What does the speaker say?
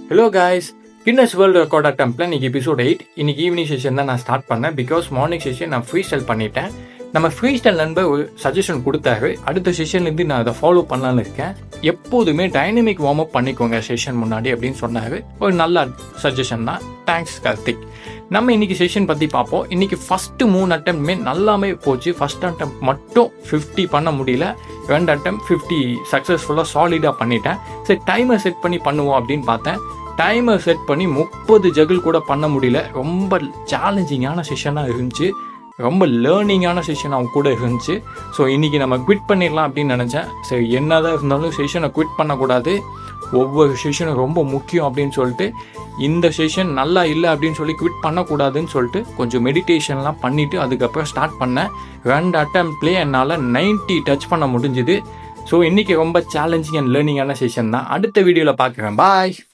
Hello guys, Guinness world record அட்டம்ப்ட்ல இன்னைக்கு episode 8. இன்னைக்கு ஈவினிங் செஷன் தான் நான் ஸ்டார்ட் பண்ணேன். பிகாஸ் மார்னிங் செஷன் நான் ஃப்ரீ ஸ்டைல் பண்ணிட்டேன். நம்ம ஃப்ரீ ஸ்டைல் நண்பர் ஒரு சஜஷன் கொடுத்தாரு. அடுத்த செஷன்லேருந்து நான் அதை ஃபாலோ பண்ணலான்னு இருக்கேன். எப்போதுமே டைனமிக் வார்ம் அப் பண்ணிக்கோங்க செஷன் முன்னாடி அப்படின்னு சொன்னாரு. ஒரு நல்ல சஜஷன் தான். தேங்க்ஸ் கார்த்திக். நம்ம இன்னைக்கு செஷன் பற்றி பார்ப்போம். இன்னைக்கு ஃபஸ்ட்டு 3 அட்டம்ப்ட்மே நல்லாமே போச்சு. ஃபஸ்ட் அட்டம்ப்ட் மட்டும் 50 பண்ண முடியல. 2 அட்டம்ப்ட் 50 சக்ஸஸ்ஃபுல்லாக சாலிடாக பண்ணிட்டேன். சரி, டைமர் செட் பண்ணி பண்ணுவோம் அப்படின்னு பார்த்தேன். டைமர் செட் பண்ணி 30 ஜகிள் கூட பண்ண முடியல. ரொம்ப சேலஞ்சிங்கான செஷனாக இருந்துச்சு. ரொம்ப லேர்னிங்கான செஷன் அவங்க கூட இருந்துச்சு. ஸோ இன்றைக்கி நம்ம குவிட் பண்ணிடலாம் அப்படின்னு நினச்சேன். சரி, என்னதான் இருந்தாலும் செஷனை குவிட் பண்ணக்கூடாது. ஒவ்வொரு செஷனும் ரொம்ப முக்கியம் அப்படின்னு சொல்லிட்டு இந்த செஷன் நல்லா இல்லை அப்படின்னு சொல்லி குவிட் பண்ணக்கூடாதுன்னு சொல்லிட்டு கொஞ்சம் மெடிடேஷன்லாம் பண்ணிவிட்டு அதுக்கப்புறம் ஸ்டார்ட் பண்ணேன். 2 அட்டம்ப்ட்லேயே என்னால் 90 டச் பண்ண முடிஞ்சுது. ஸோ இன்றைக்கி ரொம்ப சேலஞ்சிங் அண்ட் லேர்னிங்கான செஷன் தான். அடுத்த வீடியோவில் பார்க்குறேன். பாய்.